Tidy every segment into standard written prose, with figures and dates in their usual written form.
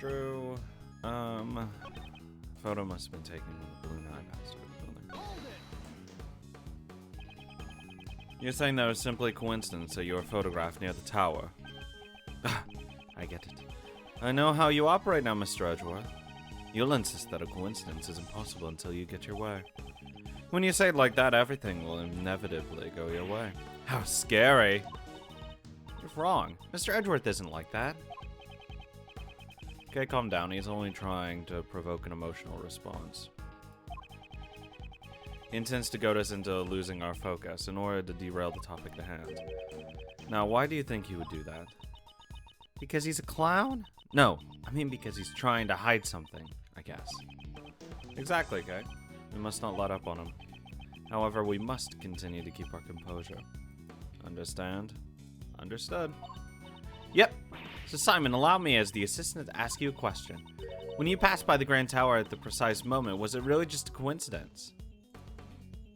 True. Photo must have been taken when the balloon eye passed over the building. You're saying that was simply coincidence that you were photographed near the tower. I get it. I know how you operate now, Mr. Edgeworth. You'll insist that a coincidence is impossible until you get your way. When you say it like that, everything will inevitably go your way. How scary. You're wrong. Mr. Edgeworth isn't like that. Okay, calm down. He's only trying to provoke an emotional response. He intends to goad us into losing our focus in order to derail the topic at hand. Now, why do you think he would do that? Because he's a clown? No, I mean because he's trying to hide something, I guess. Exactly, okay? We must not let up on him. However, we must continue to keep our composure. Understand? Understood. Yep. So Simon, allow me as the assistant to ask you a question. When you passed by the Grand Tower at the precise moment, was it really just a coincidence?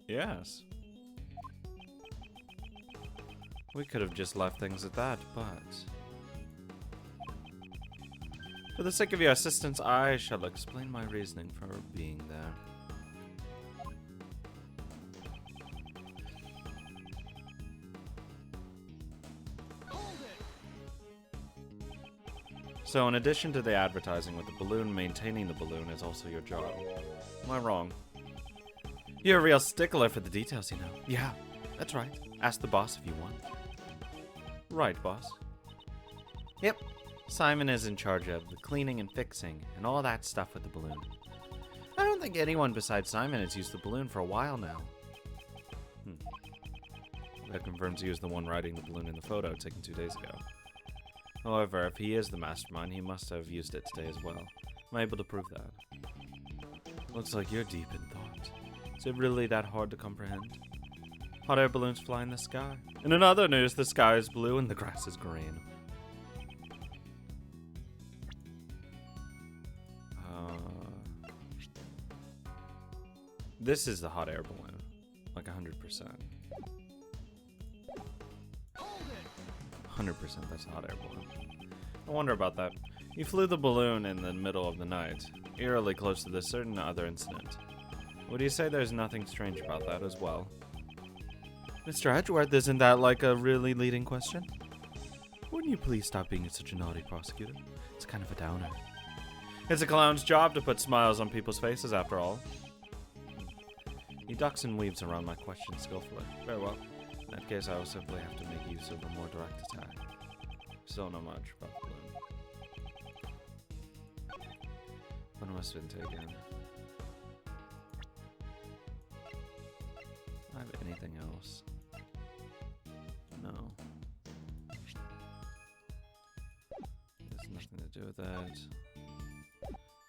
Yes. We could have just left things at that, but... For the sake of your assistance, I shall explain my reasoning for being there. So in addition to the advertising with the balloon, maintaining the balloon is also your job. Am I wrong? You're a real stickler for the details, you know. Yeah, that's right. Ask the boss if you want. Right, boss. Yep. Simon is in charge of the cleaning and fixing and all that stuff with the balloon. I don't think anyone besides Simon has used the balloon for a while now. That confirms he was the one riding the balloon in the photo taken 2 days ago. However, if he is the mastermind, he must have used it today as well. Am I able to prove that? Looks like you're deep in thought. Is it really that hard to comprehend? Hot air balloons fly in the sky. And in other news, the sky is blue and the grass is green. This is the hot air balloon. Like 100%. 100% that's a hot air balloon. I wonder about that. You flew the balloon in the middle of the night, eerily close to this certain other incident. Would you say there's nothing strange about that as well? Mr. Edgeworth, isn't that like a really leading question? Wouldn't you please stop being such a naughty prosecutor? It's kind of a downer. It's a clown's job to put smiles on people's faces, after all. He ducks and weaves around my question skillfully. Very well. In that case, I will simply have to make use of a more direct attack. Still not much about the balloon. One must have been taken. I have anything else? No. There's nothing to do with that.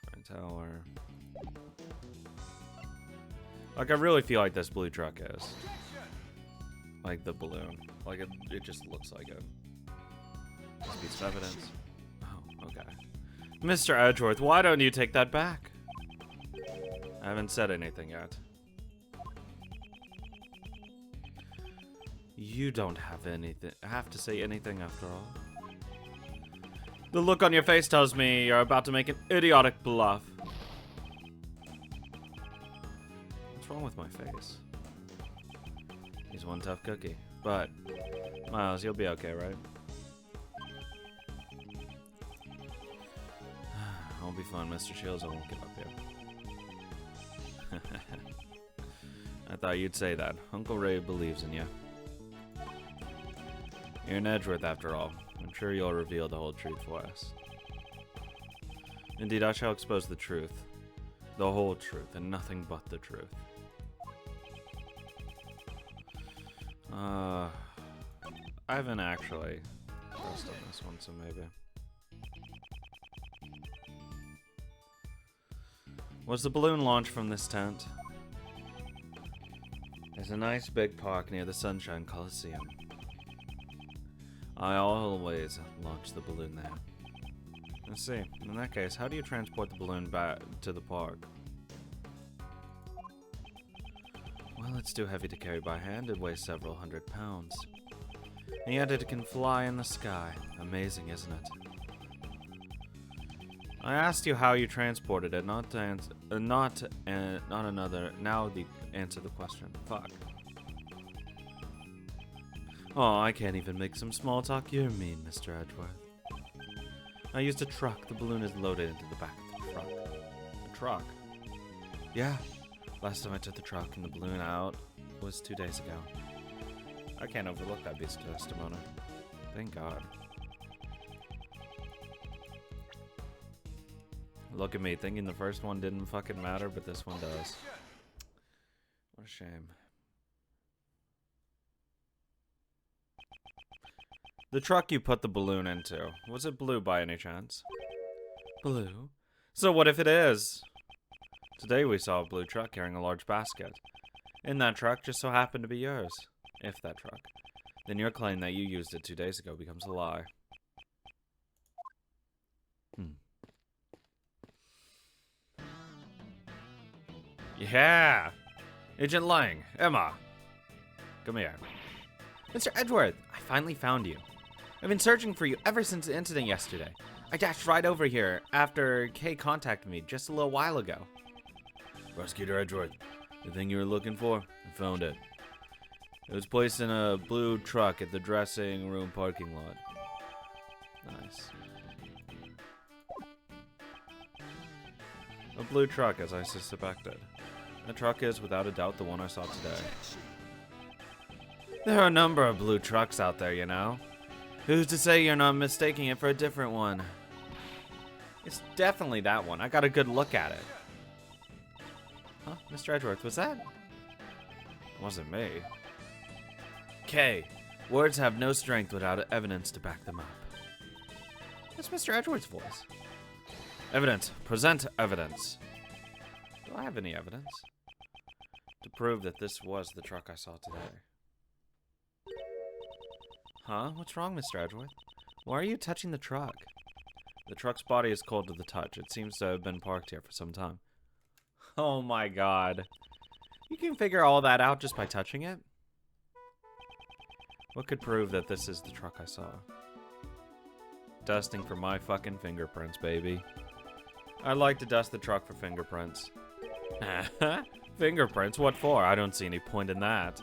Grand Tower. Like, I really feel like this blue truck is. Like the balloon. Like, it just looks like it. This piece of evidence. Oh, okay. Mr. Edgeworth, why don't you take that back? I haven't said anything yet. You don't have to say anything after all. The look on your face tells me you're about to make an idiotic bluff. What's wrong with my face? He's one tough cookie. But, Miles, you'll be okay, right? I'll be fine, Mr. Shields. I won't give up here. I thought you'd say that. Uncle Ray believes in you. You're an Edgeworth, after all. I'm sure you'll reveal the whole truth for us. Indeed, I shall expose the truth. The whole truth, and nothing but the truth. I haven't actually pressed on this one, so maybe. Was the balloon launched from this tent? There's a nice big park near the Sunshine Coliseum. I always launch the balloon there. Let's see. In that case, how do you transport the balloon back to the park? Well, it's too heavy to carry by hand. It weighs several hundred pounds. And yet it can fly in the sky. Amazing, isn't it? I asked you how you transported it, not another. Now answer the question. Fuck. Oh, I can't even make some small talk. You're mean, Mr. Edgeworth. I used a truck. The balloon is loaded into the back of the truck. A truck? Yeah. Last time I took the truck and the balloon out was 2 days ago. I can't overlook that piece of testimony. Thank God. Look at me, thinking the first one didn't fucking matter, but this one does. What a shame. The truck you put the balloon into, was it blue by any chance? Blue? So what if it is? Today we saw a blue truck carrying a large basket. And that truck just so happened to be yours. If that truck. Then your claim that you used it 2 days ago becomes a lie. Yeah! Agent Lang, Emma! Come here. Mr. Edgeworth, I finally found you. I've been searching for you ever since the incident yesterday. I dashed right over here after Kay contacted me just a little while ago. Prosecutor Edgeworth, the thing you were looking for, I found it. It was placed in a blue truck at the dressing room parking lot. Nice. A blue truck, as I suspected. The truck is, without a doubt, the one I saw today. There are a number of blue trucks out there, you know. Who's to say you're not mistaking it for a different one? It's definitely that one. I got a good look at it. Huh? Mr. Edgeworth, was that? It wasn't me. Kay, words have no strength without evidence to back them up. That's Mr. Edgeworth's voice. Evidence. Present evidence. Do I have any evidence? To prove that this was the truck I saw today. Huh? What's wrong, Mr. Edgeworth? Why are you touching the truck? The truck's body is cold to the touch. It seems to have been parked here for some time. Oh my god. You can figure all that out just by touching it? What could prove that this is the truck I saw? Dusting for my fucking fingerprints, baby. I'd like to dust the truck for fingerprints. Fingerprints? What for? I don't see any point in that.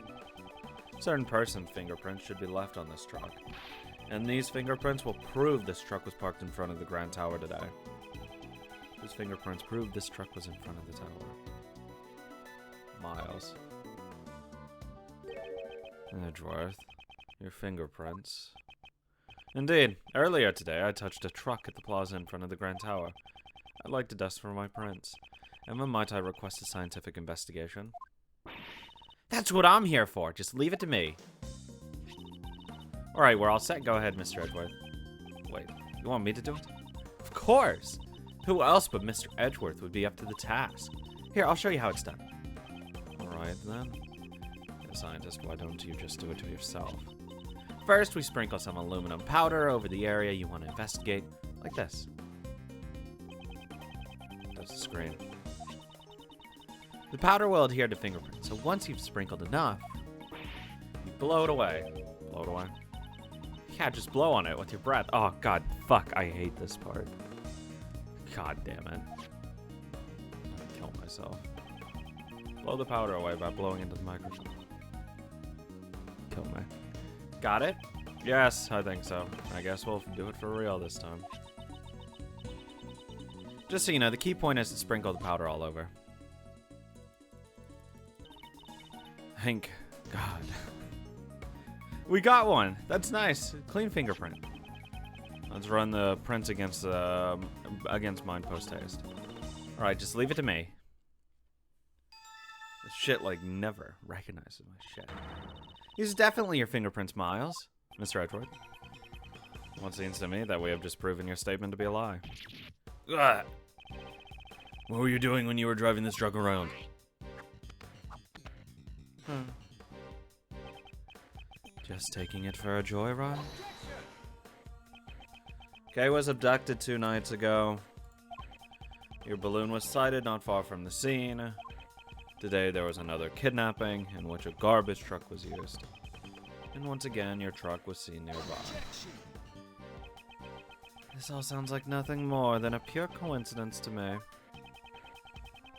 Certain person's fingerprints should be left on this truck. And these fingerprints will prove this truck was parked in front of the Grand Tower today. Whose fingerprints prove this truck was in front of the tower? Miles. Edgeworth. Your fingerprints. Indeed. Earlier today, I touched a truck at the plaza in front of the Grand Tower. I'd like to dust for my prints. Emma, might I request a scientific investigation? That's what I'm here for. Just leave it to me. Alright, we're all set. Go ahead, Mr. Edgeworth. Wait, you want me to do it? Of course! Who else but Mr. Edgeworth would be up to the task? Here, I'll show you how it's done. Alright, then. Scientist, why don't you just do it to yourself? First, we sprinkle some aluminum powder over the area you want to investigate, like this. That's the screen. The powder will adhere to fingerprints, so once you've sprinkled enough, you blow it away. Blow it away? Yeah, just blow on it with your breath. Oh, God, fuck, I hate this part. God damn it. I'll kill myself. Blow the powder away by blowing into the microphone. Kill me. Got it? Yes, I think so. I guess we'll do it for real this time. Just so you know, the key point is to sprinkle the powder all over. Thank God. We got one. That's nice. Clean fingerprint. Let's run the prints against mine post haste. All right, just leave it to me. This shit like never recognizes my shit. These are definitely your fingerprints, Miles. Mr. Edgeworth. Well, it seems to me that we have just proven your statement to be a lie. Ugh. What were you doing when you were driving this truck around? Just taking it for a joyride? Kay was abducted 2 nights ago. Your balloon was sighted not far from the scene. Today there was another kidnapping in which a garbage truck was used. And once again, your truck was seen nearby. This all sounds like nothing more than a pure coincidence to me.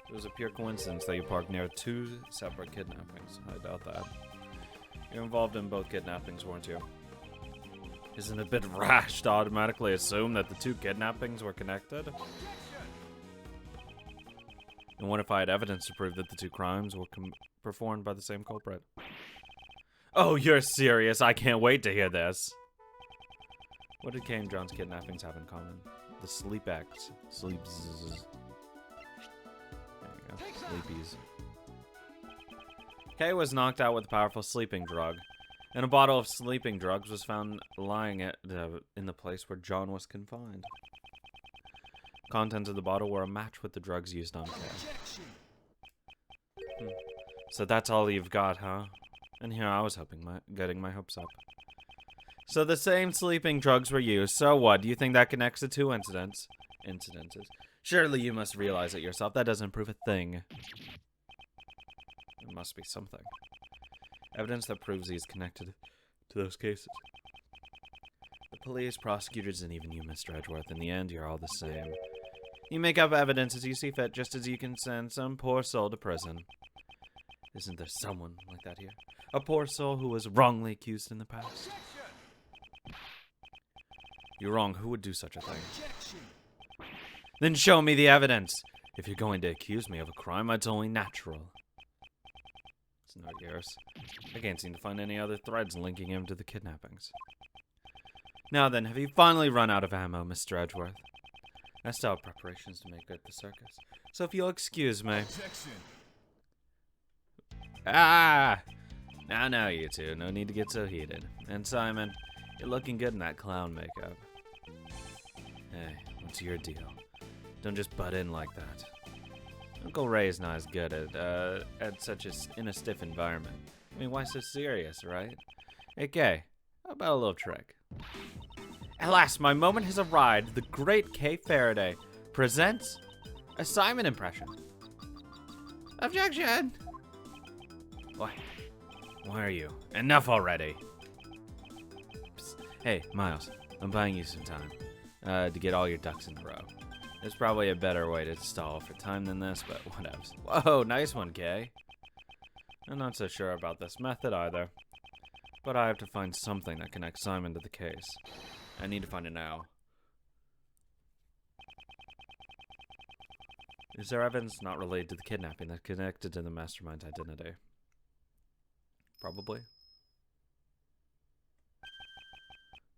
It was a pure coincidence that you parked near 2 separate kidnappings. I doubt that. You're involved in both kidnappings, weren't you? Isn't it a bit rash to automatically assume that the 2 kidnappings were connected? And what if I had evidence to prove that the 2 crimes were performed by the same culprit? Oh, you're serious? I can't wait to hear this. What did Kay and John's kidnappings have in common? The sleep act. Sleeps. There you go. Sleepies. Kay was knocked out with a powerful sleeping drug, and a bottle of sleeping drugs was found lying in the place where John was confined. Contents of the bottle were a match with the drugs used on Kay. So that's all you've got, huh? And here I was getting my hopes up. So the same sleeping drugs were used. So what? Do you think that connects the 2 incidences? Surely you must realize it yourself. That doesn't prove a thing. It must be something. Evidence that proves he's connected to those cases. The police, prosecutors, and even you, Mr. Edgeworth. In the end, you're all the same. You make up evidence as you see fit, just as you can send some poor soul to prison. Isn't there someone like that here? A poor soul who was wrongly accused in the past? You're wrong. Who would do such a thing? Then show me the evidence. If you're going to accuse me of a crime, it's only natural. It's not yours. I can't seem to find any other threads linking him to the kidnappings. Now then, have you finally run out of ammo, Mr. Edgeworth? I still have preparations to make at the circus. So if you'll excuse me. Objection. Ah! Now, you two. No need to get so heated. And Simon, you're looking good in that clown makeup. Hey, what's your deal? Don't just butt in like that. Uncle Ray's not as good in a stiff environment. I mean, why so serious, right? Hey, Kay, how about a little trick? Alas, my moment has arrived. The great Kay Faraday presents a Simon impression. Objection! What? Why are you? Enough already! Psst. Hey, Miles, I'm buying you some time to get all your ducks in a row. There's probably a better way to stall for time than this, but whatevs. Whoa, nice one, Kay. I'm not so sure about this method either, but I have to find something that connects Simon to the case. I need to find it now. Is there evidence not related to the kidnapping that connected to the mastermind's identity? Probably.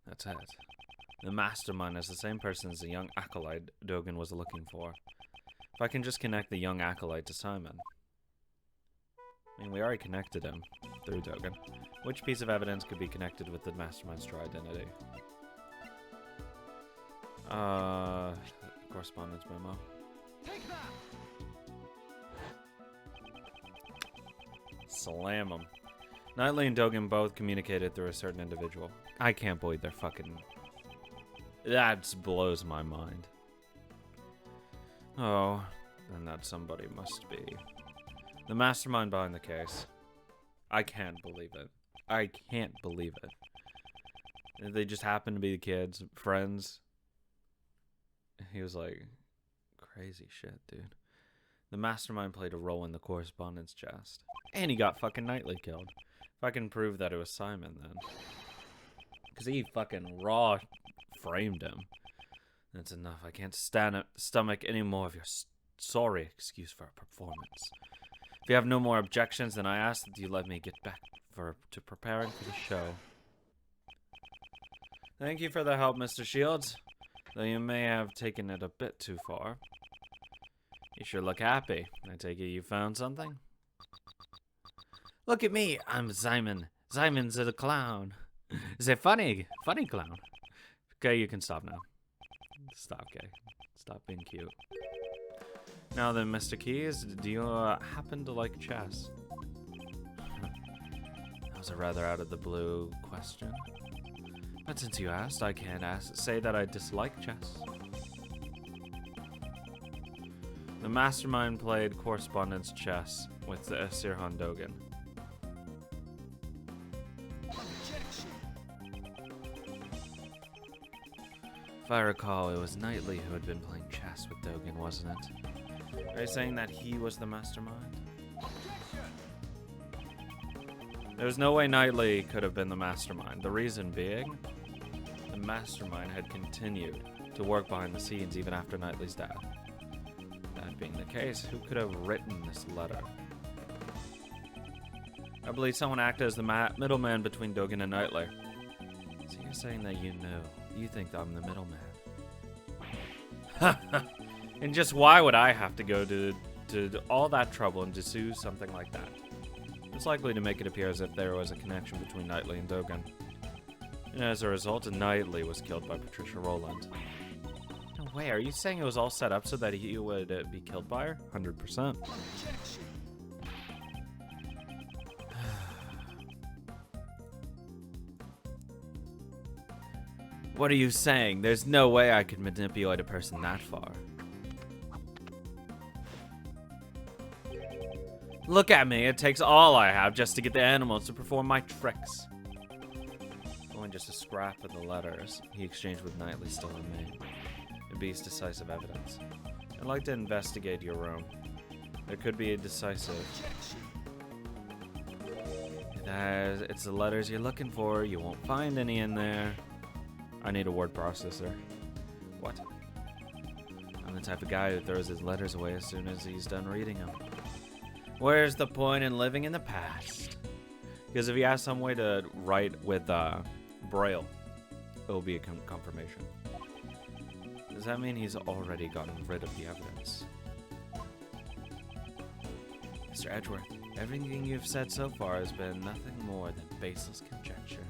That's it. The mastermind is the same person as the young acolyte Dogen was looking for. If I can just connect the young acolyte to Simon. I mean, we already connected him through Dogen. Which piece of evidence could be connected with the mastermind's true identity? Correspondence memo. Slam them. Knightley and Dogen both communicated through a certain individual. I can't believe they're fucking... That blows my mind. Oh, then that somebody must be the mastermind behind the case. I can't believe it. I can't believe it. They just happen to be the kids, friends. He was like, crazy shit, dude. The mastermind played a role in the correspondence chest. And he got fucking Knightley killed. If I can prove that it was Simon, then. Because he fucking raw framed him. That's enough. I can't stomach any more of your sorry excuse for a performance. If you have no more objections, then I ask that you let me get back to preparing for the show. Thank you for the help, Mr. Shields. Though you may have taken it a bit too far. You sure look happy. I take it you found something? Look at me. I'm Simon. Simon's a clown. Is it funny? Funny clown. Okay, you can stop now. Stop, Kay. Stop being cute. Now then, Mr. Keyes, do you happen to like chess? That was a rather out of the blue question. But since you asked, I can't say that I dislike chess. The mastermind played correspondence chess with the Sirhan Dogen. If I recall, it was Knightley who had been playing chess with Dogen, wasn't it? Are you saying that he was the mastermind? There was no way Knightley could have been the mastermind. The reason being, the mastermind had continued to work behind the scenes even after Knightley's death. That being the case, who could have written this letter? I believe someone acted as the middleman between Dogen and Knightley. So you're saying that you know. You think I'm the middleman. And just why would I have to go to all that trouble and to do something like that? It's likely to make it appear as if there was a connection between Knightley and Dogen. And as a result, Knightley was killed by Patricia Rowland. No way, are you saying it was all set up so that he would be killed by her? 100%. What are you saying? There's no way I could manipulate a person that far. Look at me, it takes all I have just to get the animals to perform my tricks. Only just a scrap of the letters he exchanged with Knightley still remain. It beats decisive evidence. I'd like to investigate your room. There could be a decisive. It's the letters you're looking for. You won't find any in there. I need a word processor. What? I'm the type of guy who throws his letters away as soon as he's done reading them. Where's the point in living in the past? Because if he has some way to write with Braille, it'll be a confirmation. Does that mean he's already gotten rid of the evidence? Mr. Edgeworth, everything you've said so far has been nothing more than baseless conjecture.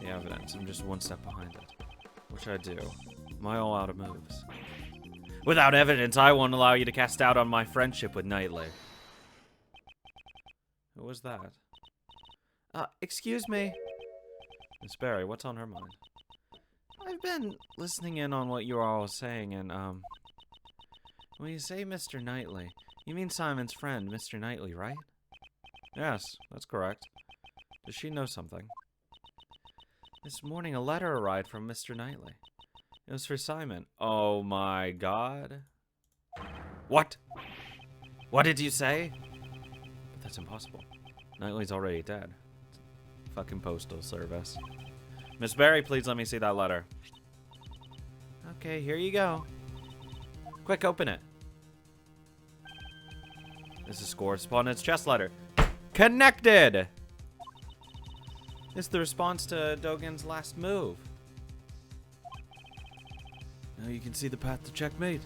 The evidence, I'm just one step behind it. What should I do? Am I all out of moves? Without evidence, I won't allow you to cast doubt on my friendship with Knightley. Who was that? Excuse me. Miss Barry, what's on her mind? I've been listening in on what you're all saying, and, when you say Mr. Knightley, you mean Simon's friend, Mr. Knightley, right? Yes, that's correct. Does she know something? This morning, a letter arrived from Mr. Knightley. It was for Simon. Oh my god. What? What did you say? But that's impossible. Knightley's already dead. Fucking postal service. Miss Barry, please let me see that letter. Okay, here you go. Quick, open it. This is correspondence chest letter. Connected! It's the response to Dogen's last move. Now you can see the path to checkmate.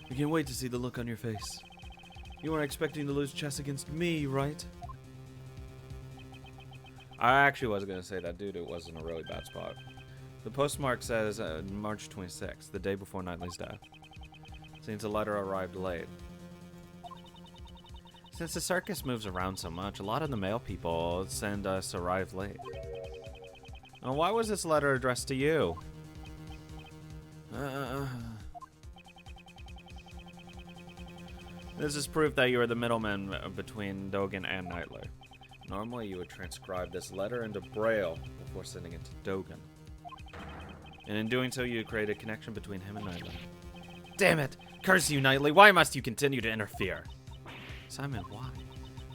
I can't wait to see the look on your face. You weren't expecting to lose chess against me, right? I actually was going to say that, dude, it was in a really bad spot. The postmark says March 26th, the day before Knightley's death. Seems the letter arrived late. Since the circus moves around so much, a lot of the mail people send us arrive late. Now, why was this letter addressed to you? This is proof that you are the middleman between Dogen and Knightley. Normally, you would transcribe this letter into Braille before sending it to Dogen. And in doing so, you create a connection between him and Knightley. Damn it! Curse you, Knightley! Why must you continue to interfere? Simon, why?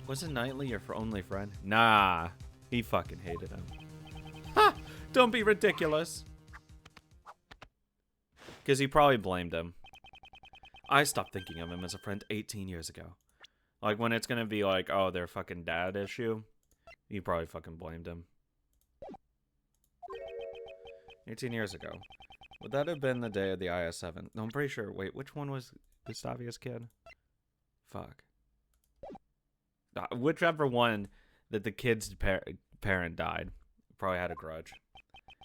Wasn't Knightley your only friend? Nah, he fucking hated him. Ha! Don't be ridiculous. Because he probably blamed him. I stopped thinking of him as a friend 18 years ago. Like, when it's gonna be like, oh, their fucking dad issue, he probably fucking blamed him. 18 years ago. Would that have been the day of the IS-7? No, I'm pretty sure. Wait, which one was Gustavia's kid? Fuck. Whichever one that the kid's parent died. Probably had a grudge.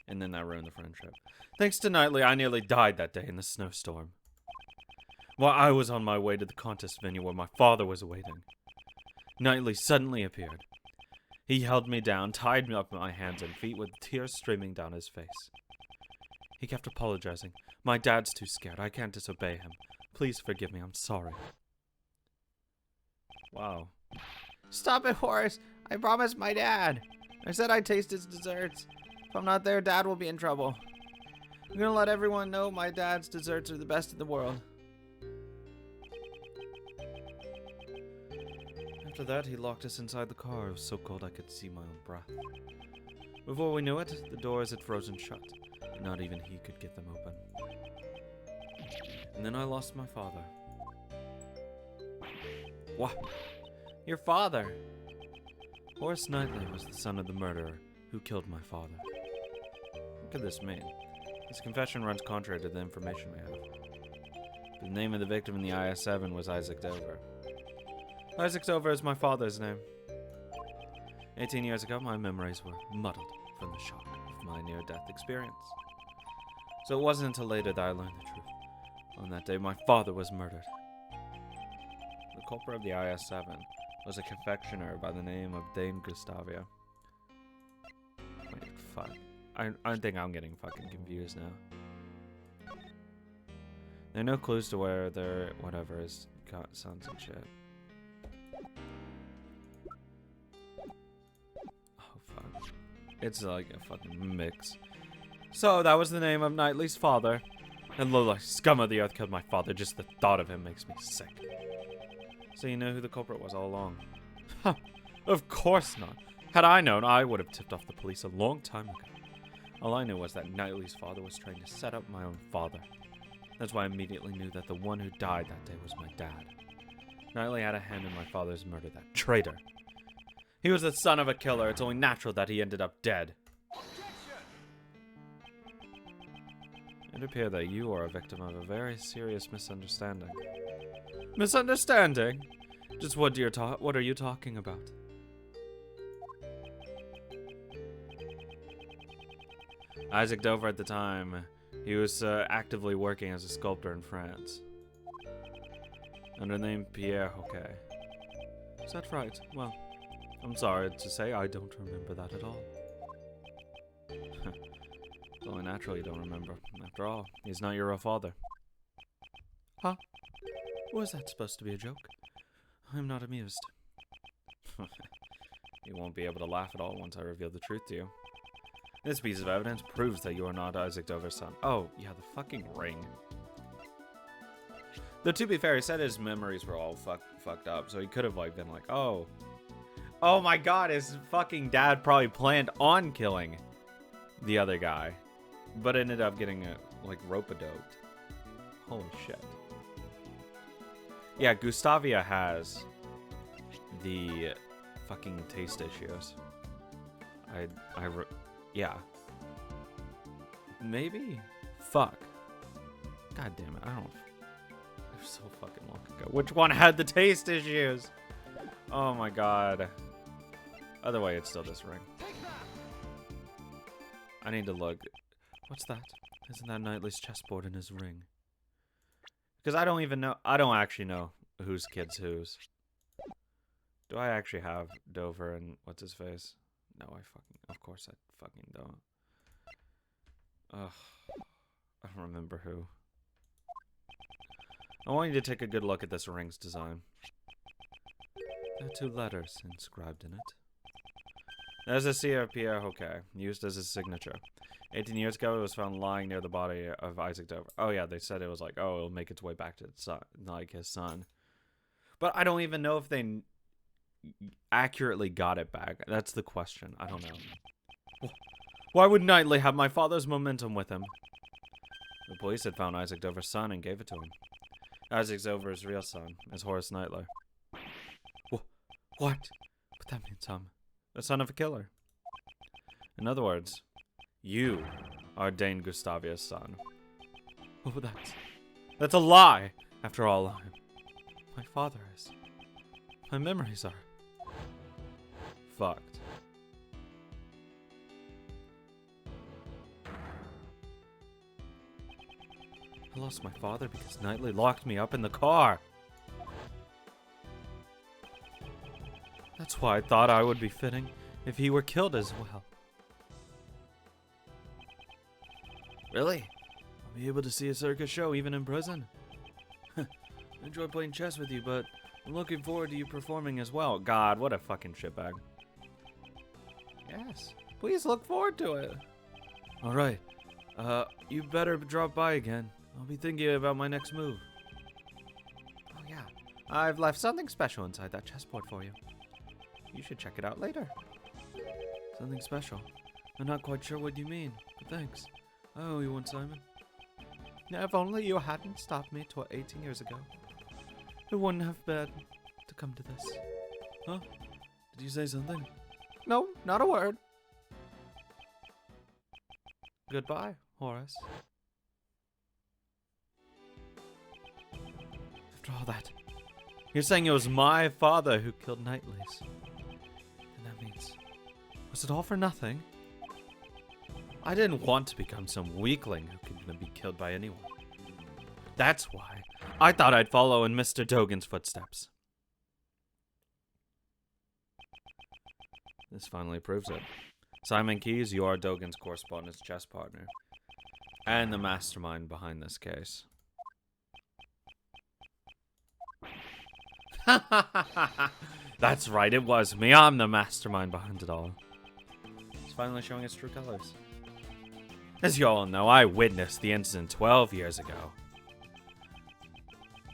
And then that ruined the friendship. Thanks to Knightley, I nearly died that day in the snowstorm. While I was on my way to the contest venue where my father was awaiting, Knightley suddenly appeared. He held me down, tied me up my hands and feet with tears streaming down his face. He kept apologizing. My dad's too scared. I can't disobey him. Please forgive me. I'm sorry. Wow. Stop it, Horace. I promised my dad. I said I'd taste his desserts. If I'm not there, Dad will be in trouble. I'm gonna let everyone know my dad's desserts are the best in the world. After that, he locked us inside the car. It was so cold I could see my own breath. Before we knew it, the doors had frozen shut. Not even he could get them open. And then I lost my father. What? Your father? Horace Knightley was the son of the murderer who killed my father. What could this mean? His confession runs contrary to the information we have. The name of the victim in the IS-7 was Isaac Dover. Isaac Dover is my father's name. 18 years ago, my memories were muddled from the shock of my near-death experience. So it wasn't until later that I learned the truth. On that day, my father was murdered. The culprit of the IS-7 was a confectioner by the name of Dane Gustavia. Wait, fuck. I think I'm getting fucking confused now. There are no clues to where their whatever is got sons and shit. Oh fuck. It's like a fucking mix. So that was the name of Knightley's father. And Lola, scum of the earth, killed my father. Just the thought of him makes me sick. So you know who the culprit was all along? Huh, of course not. Had I known, I would have tipped off the police a long time ago. All I knew was that Knightley's father was trying to set up my own father. That's why I immediately knew that the one who died that day was my dad. Knightley had a hand in my father's murder, that traitor. He was the son of a killer. It's only natural that he ended up dead. It appears that you are a victim of a very serious misunderstanding. Misunderstanding? Just what are you talking about? Isaac Dover at the time, he was actively working as a sculptor in France. Under the name Pierre Hoquet. Is that right? Well, I'm sorry to say I don't remember that at all. It's only natural you don't remember. After all, he's not your real father. Huh? Was that supposed to be a joke? I'm not amused. You won't be able to laugh at all once I reveal the truth to you. This piece of evidence proves that you are not Isaac Dover's son. Oh, yeah, the fucking ring. Though to be fair, he said his memories were all fucked up, so he could have like been like, oh my god, his fucking dad probably planned on killing the other guy, but ended up getting like rope-a-doped. Holy shit. Yeah, Gustavia has the fucking taste issues. Yeah. Maybe? Fuck. God damn it, I don't... It was so fucking long ago. Which one had the taste issues? Oh my god. Either way, it's still this ring. I need to look. What's that? Isn't that Knightley's chessboard in his ring? Because I don't even know. I don't actually know whose kid's whose. Do I actually have Dover and what's his face? No, of course I fucking don't. Ugh. I don't remember who. I want you to take a good look at this ring's design. There are 2 letters inscribed in it. There's a C of Pierre Hoquet, used as his signature. 18 years ago, it was found lying near the body of Isaac Dover. Oh yeah, they said it was like, oh, it'll make its way back to its son, like his son. But I don't even know if they accurately got it back. That's the question. I don't know. Why would Knightley have my father's momentum with him? The police had found Isaac Dover's son and gave it to him. Isaac Dover's real son is Horace Knightley. What? But that means I'm the son of a killer. In other words, you are Dane Gustavia's son. Oh, that's a lie. After all, my father is. My memories are fucked. I lost my father because Knightley locked me up in the car. That's why I thought I would be fitting if he were killed as well. Really? I'll be able to see a circus show even in prison? I enjoy playing chess with you, but I'm looking forward to you performing as well. God, what a fucking shitbag. Yes, please look forward to it. Alright. You better drop by again. I'll be thinking about my next move. Oh yeah, I've left something special inside that chessboard for you. You should check it out later. Something special? I'm not quite sure what you mean, but thanks. I owe you one, Simon. Now, if only you hadn't stopped me 18 years ago, it wouldn't have been to come to this. Huh? Did you say something? No, not a word. Goodbye, Horace. After all that, you're saying it was my father who killed Knightley's. And that means, was it all for nothing? I didn't want to become some weakling who could be killed by anyone. That's why I thought I'd follow in Mr. Dogan's footsteps. This finally proves it. Simon Keyes, you are Dogan's correspondence chess partner. And the mastermind behind this case. That's right, it was me. I'm the mastermind behind it all. It's finally showing its true colors. As you all know, I witnessed the incident 12 years ago.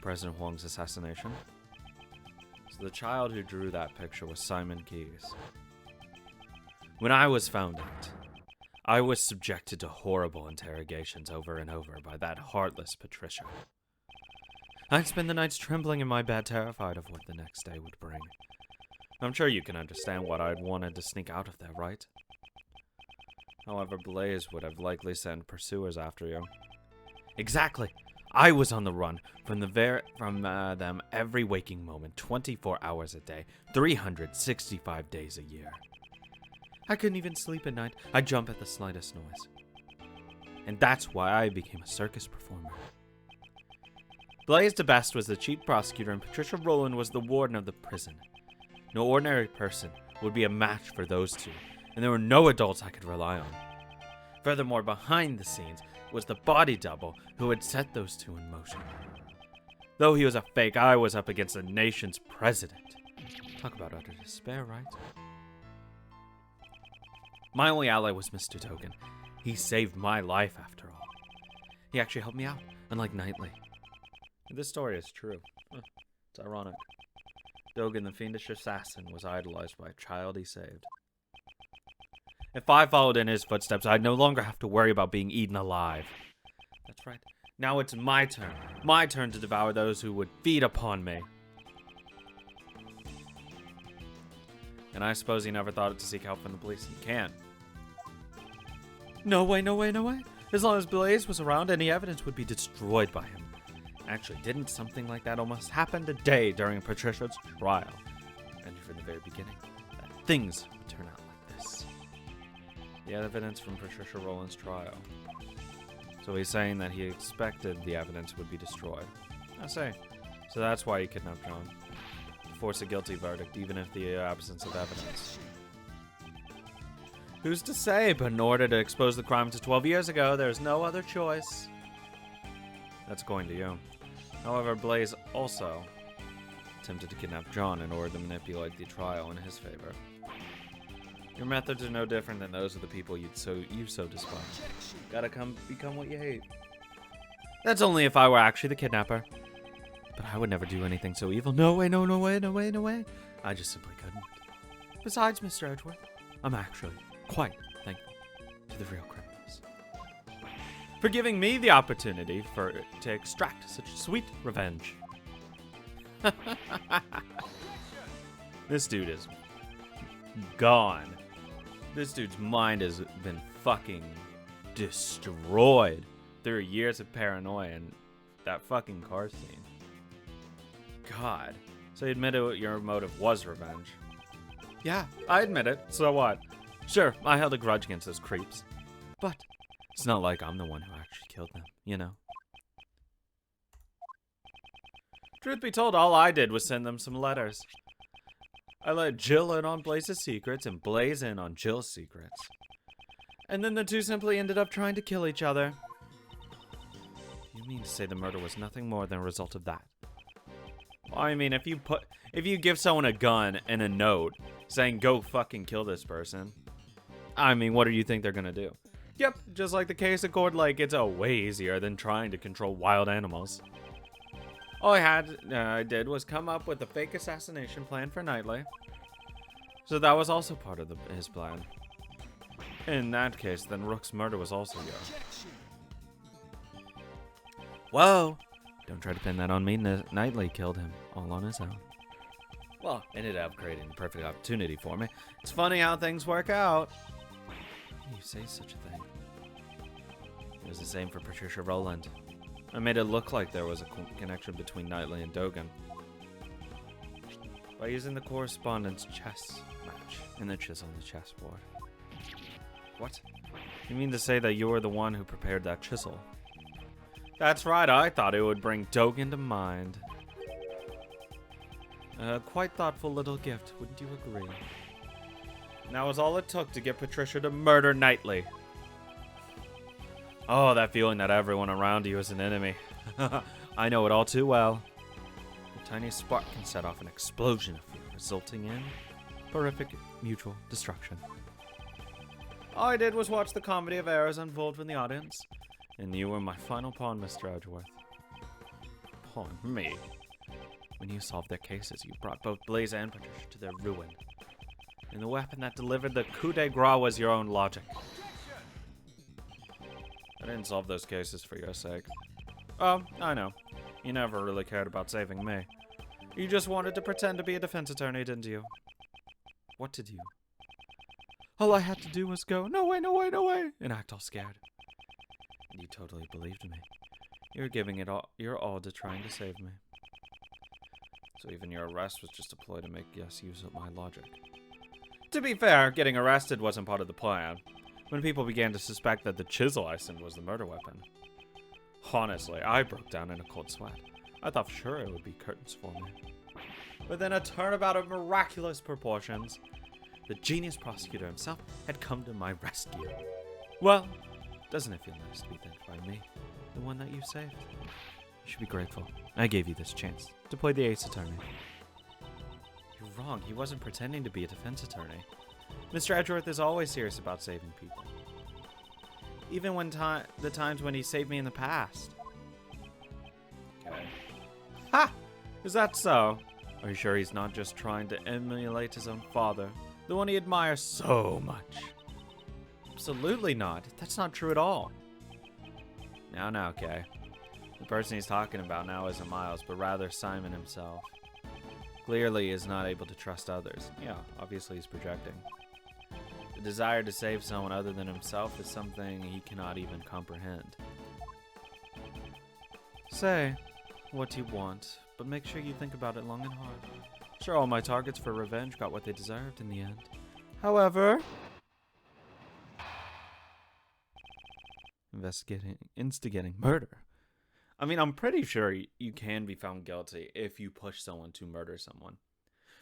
President Huang's assassination. So the child who drew that picture was Simon Keyes. When I was found out, I was subjected to horrible interrogations over and over by that heartless Patricia. I'd spend the nights trembling in my bed, terrified of what the next day would bring. I'm sure you can understand what I'd wanted to sneak out of there, right? However, Blaze would have likely sent pursuers after you. Exactly. I was on the run from them every waking moment, 24 hours a day, 365 days a year. I couldn't even sleep at night. I'd jump at the slightest noise. And that's why I became a circus performer. Blaze DeBest was the chief prosecutor and Patricia Rowland was the warden of the prison. No ordinary person would be a match for those two, and there were no adults I could rely on. Furthermore, behind the scenes was the body double who had set those two in motion. Though he was a fake, I was up against the nation's president. Talk about utter despair, right? My only ally was Mr. Dogan. He saved my life after all. He actually helped me out, unlike Knightley. This story is true. It's ironic. Dogan, the fiendish assassin, was idolized by a child he saved. If I followed in his footsteps, I'd no longer have to worry about being eaten alive. That's right. Now it's my turn. My turn to devour those who would feed upon me. And I suppose he never thought to seek help from the police. He can't. No way, no way, no way. As long as Blaze was around, any evidence would be destroyed by him. Actually, didn't something like that almost happen today during Patricia's trial? And from the very beginning, that things would turn out like this. The evidence from Patricia Rowland's trial. So he's saying that he expected the evidence would be destroyed. I say. So that's why he kidnapped John. To force a guilty verdict, even if the absence of evidence. Who's to say, but in order to expose the crime to 12 years ago, there's no other choice. That's going to you. However, Blaze also attempted to kidnap John in order to manipulate the trial in his favor. Your methods are no different than those of the people you so despise. Gotta become what you hate. That's only if I were actually the kidnapper. But I would never do anything so evil. No way, no way, no way, no way. I just simply couldn't. Besides, Mr. Edgeworth, I'm actually quite thankful to the real criminals for giving me the opportunity to extract such sweet revenge. This dude is gone. This dude's mind has been fucking destroyed through years of paranoia and that fucking car scene. God. So you admitted your motive was revenge. Yeah, I admit it. So what? Sure, I held a grudge against those creeps. But it's not like I'm the one who actually killed them, you know? Truth be told, all I did was send them some letters. I let Jill in on Blaze's secrets and Blaze in on Jill's secrets. And then the two simply ended up trying to kill each other. You mean to say the murder was nothing more than a result of that? Well, I mean, if you give someone a gun and a note saying, go fucking kill this person, I mean, what do you think they're gonna do? Yep, just like the case of Cord Lake, it's way easier than trying to control wild animals. All I did was come up with a fake assassination plan for Knightley. So that was also part of his plan. In that case, then Rook's murder was also yours. Whoa! Don't try to pin that on me. Knightley killed him all on his own. Well, ended up creating the perfect opportunity for me. It's funny how things work out. You say such a thing. It was the same for Patricia Rowland. I made it look like there was a connection between Knightley and Dogen by using the correspondence chess match in the chisel on the chessboard. What? You mean to say that you were the one who prepared that chisel? That's right, I thought it would bring Dogen to mind. Quite thoughtful little gift, wouldn't you agree? And that was all it took to get Patricia to murder Knightley. Oh, that feeling that everyone around you is an enemy. I know it all too well. A tiny spark can set off an explosion of fear, resulting in horrific mutual destruction. All I did was watch the comedy of errors unfold from the audience, and you were my final pawn, Mr. Edgeworth. Pawn? Me? When you solved their cases, you brought both Blaze and Patricia to their ruin. And the weapon that delivered the coup de grace was your own logic. I didn't solve those cases for your sake. Oh, I know. You never really cared about saving me. You just wanted to pretend to be a defense attorney, didn't you? What did you? All I had to do was go, no way, no way, no way, and act all scared. And you totally believed me. You were giving it all your all to trying to save me. So even your arrest was just a ploy to make us use of my logic. To be fair, getting arrested wasn't part of the plan. When people began to suspect that the chisel I sent was the murder weapon. Honestly, I broke down in a cold sweat. I thought for sure it would be curtains for me. But then a turnabout of miraculous proportions. The genius prosecutor himself had come to my rescue. Well, doesn't it feel nice to be thanked by me, the one that you saved? You should be grateful. I gave you this chance to play the ace attorney. You're wrong. He wasn't pretending to be a defense attorney. Mr. Edgeworth is always serious about saving people. Even when the times when he saved me in the past. Okay. Ha! Is that so? Are you sure he's not just trying to emulate his own father, the one he admires so much? Absolutely not. That's not true at all. Now, okay. The person he's talking about now isn't Miles, but rather Simon himself. Clearly, he is not able to trust others. Yeah, obviously he's projecting. The desire to save someone other than himself is something he cannot even comprehend. Say what you want, but make sure you think about it long and hard. Sure, all my targets for revenge got what they deserved in the end. However, instigating murder. I mean, I'm pretty sure you can be found guilty if you push someone to murder someone.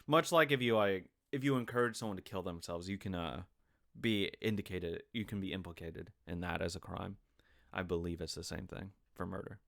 Much like if you encourage someone to kill themselves, you can be implicated in that as a crime. I believe it's the same thing for murder.